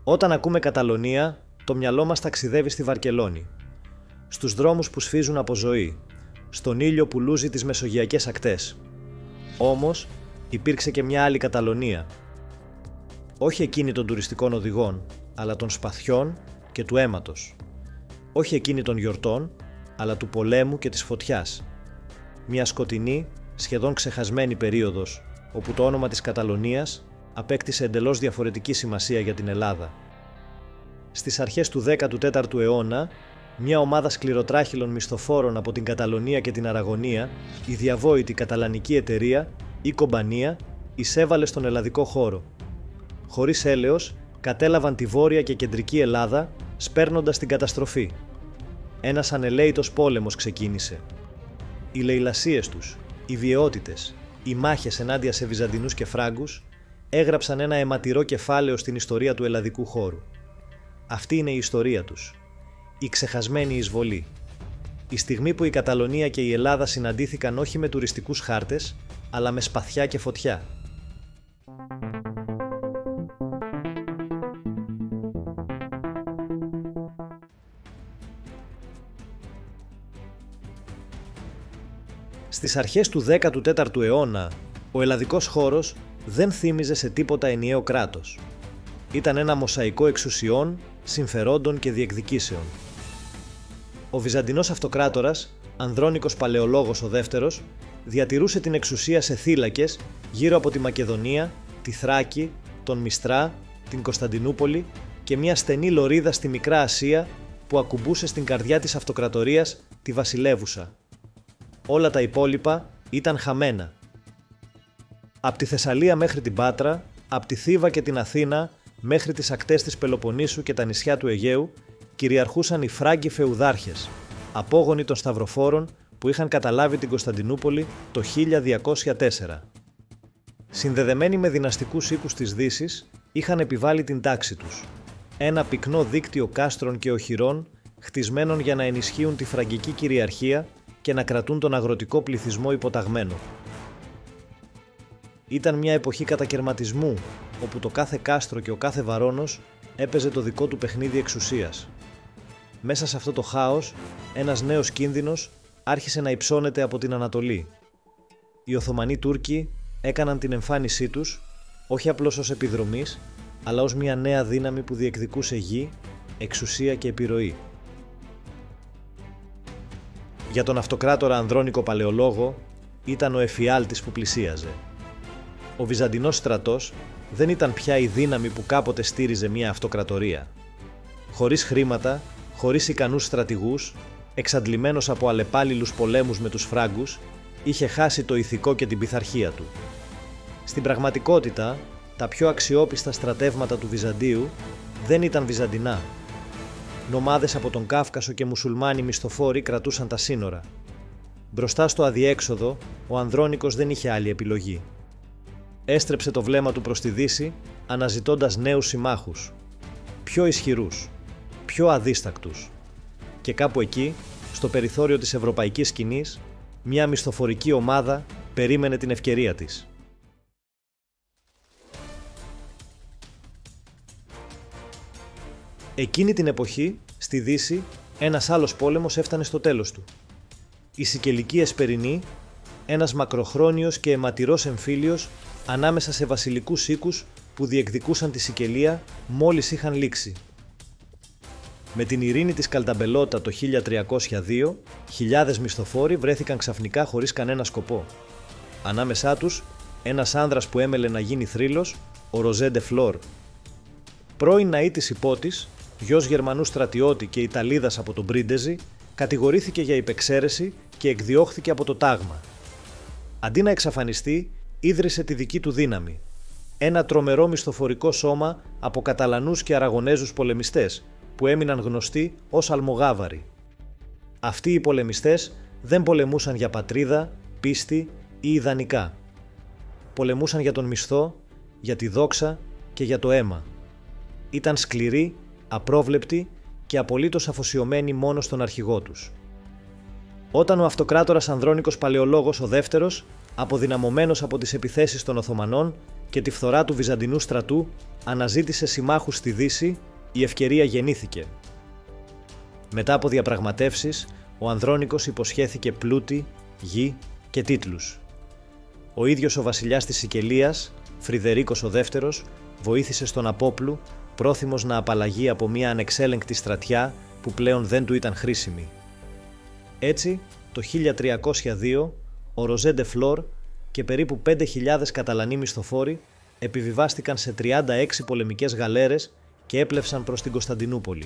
Όταν ακούμε Καταλωνία, το μυαλό μας ταξιδεύει στη Βαρκελόνη. Στους δρόμους που σφίζουν από ζωή, στον ήλιο που λούζει τις μεσογειακές ακτές. Όμως, υπήρξε και μια άλλη Καταλωνία. Όχι εκείνη των τουριστικών οδηγών, αλλά των σπαθιών και του αίματος. Όχι εκείνη των γιορτών, αλλά του πολέμου και της φωτιάς. Μια σκοτεινή, σχεδόν ξεχασμένη περίοδος, όπου το όνομα της Καταλωνίας απέκτησε εντελώς διαφορετική σημασία για την Ελλάδα. Στις αρχές του 14ου αιώνα, μια ομάδα σκληροτράχυλων μισθοφόρων από την Καταλωνία και την Αραγωνία, η διαβόητη καταλανική εταιρεία ή κομπανία, εισέβαλε στον ελλαδικό χώρο. Χωρίς έλεος, κατέλαβαν τη βόρεια και κεντρική Ελλάδα, σπέρνοντας την καταστροφή. Ένας ανελαίητος πόλεμος ξεκίνησε. Οι λαιλασίες τους, οι βιαιότητες, οι μάχες ενάντια σε Βυζαντινούς και Φράγκους έγραψαν ένα αιματηρό κεφάλαιο στην ιστορία του ελλαδικού χώρου. Αυτή είναι η ιστορία τους. Η ξεχασμένη εισβολή. Η στιγμή που η Καταλωνία και η Ελλάδα συναντήθηκαν όχι με τουριστικούς χάρτες, αλλά με σπαθιά και φωτιά. Στις αρχές του 14ου αιώνα, ο ελλαδικός χώρος δεν θύμιζε σε τίποτα ενιαίο κράτος. Ήταν ένα μοσαϊκό εξουσιών, συμφερόντων και διεκδικήσεων. Ο Βυζαντινός αυτοκράτορας, Ανδρώνικος Παλαιολόγος ο δεύτερος, διατηρούσε την εξουσία σε θύλακες γύρω από τη Μακεδονία, τη Θράκη, τον Μιστρά, την Κωνσταντινούπολη και μια στενή λωρίδα στη Μικρά Ασία που ακουμπούσε στην καρδιά της αυτοκρατορίας τη Βασιλεύουσα. Όλα τα υπόλοιπα ήταν χαμένα. Από τη Θεσσαλία μέχρι την Πάτρα, από τη Θήβα και την Αθήνα μέχρι τις ακτές της Πελοποννήσου και τα νησιά του Αιγαίου κυριαρχούσαν οι Φράγκοι φεουδάρχες, απόγονοι των Σταυροφόρων που είχαν καταλάβει την Κωνσταντινούπολη το 1204. Συνδεδεμένοι με δυναστικούς οίκους της Δύσης, είχαν επιβάλει την τάξη τους. Ένα πυκνό δίκτυο κάστρων και οχυρών, χτισμένων για να ενισχύουν τη φραγκική κυριαρχία και να κρατούν τον αγροτικό πληθυσμό υποταγμένο. Ήταν μια εποχή κατακερματισμού, όπου το κάθε κάστρο και ο κάθε βαρώνος έπαιζε το δικό του παιχνίδι εξουσίας. Μέσα σε αυτό το χάος, ένας νέος κίνδυνος άρχισε να υψώνεται από την Ανατολή. Οι Οθωμανοί Τούρκοι έκαναν την εμφάνισή τους, όχι απλώς ως επιδρομής, αλλά ως μια νέα δύναμη που διεκδικούσε γη, εξουσία και επιρροή. Για τον αυτοκράτορα Ανδρώνικο Παλαιολόγο ήταν ο εφιάλτης που πλησίαζε. Ο Βυζαντινός στρατός δεν ήταν πια η δύναμη που κάποτε στήριζε μια αυτοκρατορία. Χωρίς χρήματα, χωρίς ικανούς στρατηγούς, εξαντλημένος από αλλεπάλληλους πολέμους με τους Φράγκους, είχε χάσει το ηθικό και την πειθαρχία του. Στην πραγματικότητα, τα πιο αξιόπιστα στρατεύματα του Βυζαντίου δεν ήταν βυζαντινά. Νομάδες από τον Κάφκασο και μουσουλμάνοι μισθοφόροι κρατούσαν τα σύνορα. Μπροστά στο αδιέξοδο, ο Ανδρώνικος δεν είχε άλλη επιλογή. Έστρεψε το βλέμμα του προς τη Δύση, αναζητώντας νέους συμμάχους. Πιο ισχυρούς, πιο αδίστακτους. Και κάπου εκεί, στο περιθώριο της ευρωπαϊκής σκηνής, μια μισθοφορική ομάδα περίμενε την ευκαιρία της. Εκείνη την εποχή, στη Δύση, ένας άλλος πόλεμος έφτανε στο τέλος του. Η Σικελική Εσπερινή, ένας μακροχρόνιος και αιματηρός εμφύλιος ανάμεσα σε βασιλικούς οίκους που διεκδικούσαν τη Σικελία μόλις είχαν λήξει. Με την ειρήνη της Καλταμπελώτα το 1302, χιλιάδες μισθοφόροι βρέθηκαν ξαφνικά χωρίς κανένα σκοπό. Ανάμεσά τους, ένας άνδρας που έμελε να γίνει θρύλος, ο Ροζέ ντε Φλόρ. Πρώην ναή της Υπότης, γιος Γερμανού στρατιώτη και Ιταλίδας από τον Μπρίντεζι, κατηγορήθηκε για υπεξαίρεση και εκδιώχθηκε από το τάγμα. Αντί να εξαφανιστεί, ίδρυσε τη δική του δύναμη. Ένα τρομερό μισθοφορικό σώμα από Καταλανούς και Αραγωνέζους πολεμιστές, που έμειναν γνωστοί ως Αλμογάβαροι. Αυτοί οι πολεμιστές δεν πολεμούσαν για πατρίδα, πίστη ή ιδανικά. Πολεμούσαν για τον μισθό, για τη δόξα και για το αίμα. Ήταν σκληροί, απρόβλεπτοι και απολύτως αφοσιωμένοι μόνο στον αρχηγό τους. Όταν ο αυτοκράτορας Ανδρώνικος Παλαιολόγος ο δεύτερος, αποδυναμωμένος από τις επιθέσεις των Οθωμανών και τη φθορά του Βυζαντινού στρατού αναζήτησε συμμάχους στη Δύση, η ευκαιρία γεννήθηκε. Μετά από διαπραγματεύσεις, ο Ανδρώνικος υποσχέθηκε πλούτη, γη και τίτλους. Ο ίδιος ο βασιλιάς της Σικελίας, Φρυδερίκος ο δεύτερος, βοήθησε στον Απόπλου, πρόθυμος να απαλλαγεί από μια ανεξέλεγκτη στρατιά που πλέον δεν του ήταν χρήσιμη. Έτσι, το 1302, ο Ροζέ ντε Φλόρ και περίπου 5.000 Καταλανοί μισθοφόροι επιβιβάστηκαν σε 36 πολεμικές γαλέρες και έπλευσαν προς την Κωνσταντινούπολη.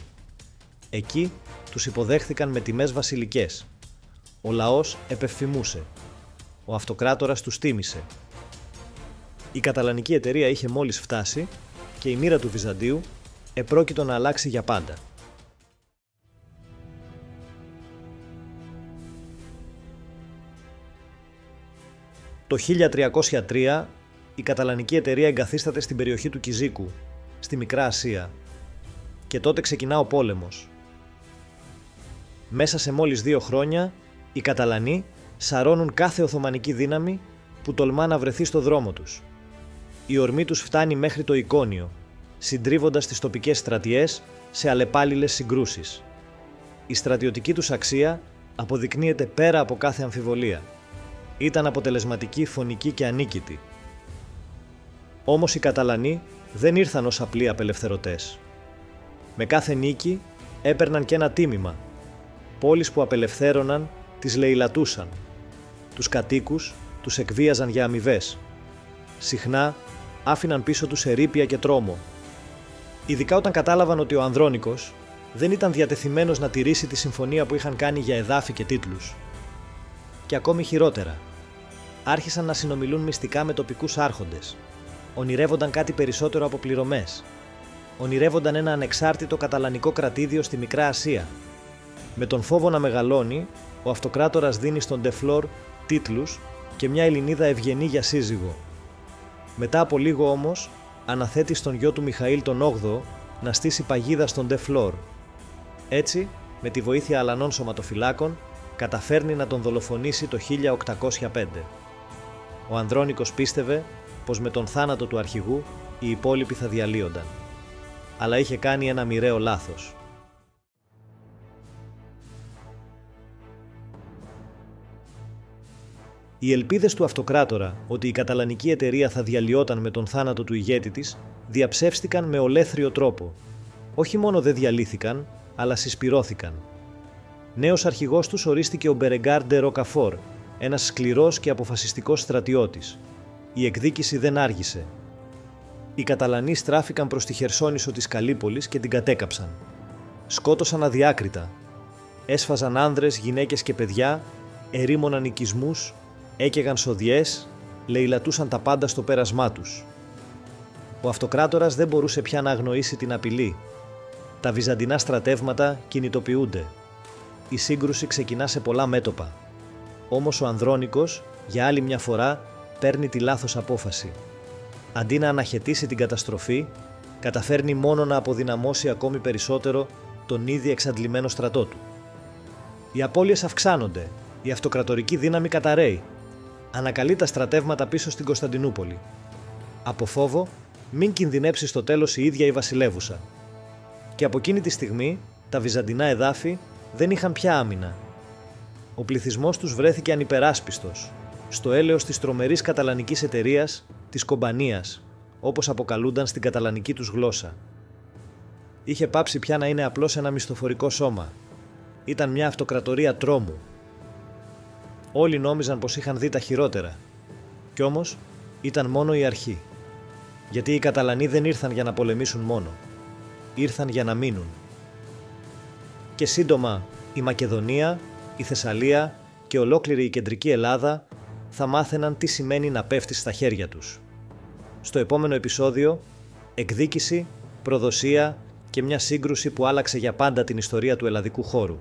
Εκεί τους υποδέχθηκαν με τιμές βασιλικές. Ο λαός επευφημούσε. Ο αυτοκράτορας τους τίμησε. Η καταλανική εταιρεία είχε μόλις φτάσει και η μοίρα του Βυζαντίου επρόκειτο να αλλάξει για πάντα. Το 1303 η καταλανική εταιρεία εγκαθίσταται στην περιοχή του Κιζίκου, στη Μικρά Ασία, και τότε ξεκινά ο πόλεμος. Μέσα σε μόλις 2 χρόνια, οι Καταλανοί σαρώνουν κάθε Οθωμανική δύναμη που τολμά να βρεθεί στο δρόμο τους. Η ορμή τους φτάνει μέχρι το Ικόνιο, συντρίβοντας τις τοπικές στρατιές σε αλλεπάλληλες συγκρούσεις. Η στρατιωτική τους αξία αποδεικνύεται πέρα από κάθε αμφιβολία. Ήταν αποτελεσματική, φωνική και ανίκητη. Όμως οι Καταλανοί δεν ήρθαν ως απλοί απελευθερωτές. Με κάθε νίκη έπαιρναν και ένα τίμημα. Πόλεις που απελευθέρωναν τις λαιλατούσαν. Τους κατοίκους τους εκβίαζαν για αμοιβές. Συχνά άφηναν πίσω τους ερείπια και τρόμο. Ειδικά όταν κατάλαβαν ότι ο Ανδρώνικος δεν ήταν διατεθειμένος να τηρήσει τη συμφωνία που είχαν κάνει για εδάφη και τίτλους. Και ακόμη χειρότερα, άρχισαν να συνομιλούν μυστικά με τοπικούς άρχοντες. Ονειρεύονταν κάτι περισσότερο από πληρωμές. Ονειρεύονταν ένα ανεξάρτητο καταλανικό κρατήδιο στη Μικρά Ασία. Με τον φόβο να μεγαλώνει, ο αυτοκράτορας δίνει στον ντε Φλόρ τίτλους και μια Ελληνίδα ευγενή για σύζυγο. Μετά από λίγο όμως, αναθέτει στον γιο του Μιχαήλ τον 8ο να στήσει παγίδα στον ντε Φλόρ. Έτσι, με τη βοήθεια αλανών σωματοφυλάκων, καταφέρνει να τον δολοφονήσει το 1805. Ο Ανδρώνικος πίστευε πως με τον θάνατο του αρχηγού οι υπόλοιποι θα διαλύονταν. Αλλά είχε κάνει ένα μοιραίο λάθος. Οι ελπίδες του αυτοκράτορα ότι η καταλανική εταιρεία θα διαλυόταν με τον θάνατο του ηγέτη της διαψεύστηκαν με ολέθριο τρόπο. Όχι μόνο δεν διαλύθηκαν, αλλά συσπυρώθηκαν. Νέος αρχηγός τους ορίστηκε ο Μπερεγκάρ ντε Ροκαφόρ, ένας σκληρός και αποφασιστικός στρατιώτης. Η εκδίκηση δεν άργησε. Οι Καταλανοί στράφηκαν προς τη Χερσόνησο της Καλύπολης και την κατέκαψαν. Σκότωσαν αδιάκριτα. Έσφαζαν άνδρες, γυναίκες και παιδιά, ερήμωναν οικισμούς, έκαιγαν σοδιές, λαιλατούσαν τα πάντα στο πέρασμά τους. Ο αυτοκράτορας δεν μπορούσε πια να αγνοήσει την απειλή. Τα βυζαντινά στρατεύματα κινητοποιούνται. Η σύγκρουση ξεκινά σε πολλά μέτωπα. Όμως ο Ανδρώνικος, για άλλη μια φορά, παίρνει τη λάθος απόφαση. Αντί να αναχαιτήσει την καταστροφή, καταφέρνει μόνο να αποδυναμώσει ακόμη περισσότερο τον ήδη εξαντλημένο στρατό του. Οι απώλειες αυξάνονται, η αυτοκρατορική δύναμη καταρρέει. Ανακαλεί τα στρατεύματα πίσω στην Κωνσταντινούπολη. Από φόβο, μην κινδυνέψει στο τέλος η ίδια η βασιλεύουσα. Και από εκείνη τη στιγμή, τα βυζαντινά εδάφη δεν είχαν πια άμυνα. Ο πληθυσμός τους βρέθηκε ανυπεράσπιστος, στο έλεος της τρομερής καταλανικής εταιρείας, της Κομπανίας, όπως αποκαλούνταν στην καταλανική τους γλώσσα. Είχε πάψει πια να είναι απλώς ένα μισθοφορικό σώμα. Ήταν μια αυτοκρατορία τρόμου. Όλοι νόμιζαν πως είχαν δει τα χειρότερα. Κι όμως ήταν μόνο η αρχή. Γιατί οι Καταλανοί δεν ήρθαν για να πολεμήσουν μόνο. Ήρθαν για να μείνουν. Και σύντομα η Μακεδονία, η Θεσσαλία και ολόκληρη η κεντρική Ελλάδα θα μάθαιναν τι σημαίνει να πέφτεις στα χέρια τους. Στο επόμενο επεισόδιο, εκδίκηση, προδοσία και μια σύγκρουση που άλλαξε για πάντα την ιστορία του ελλαδικού χώρου.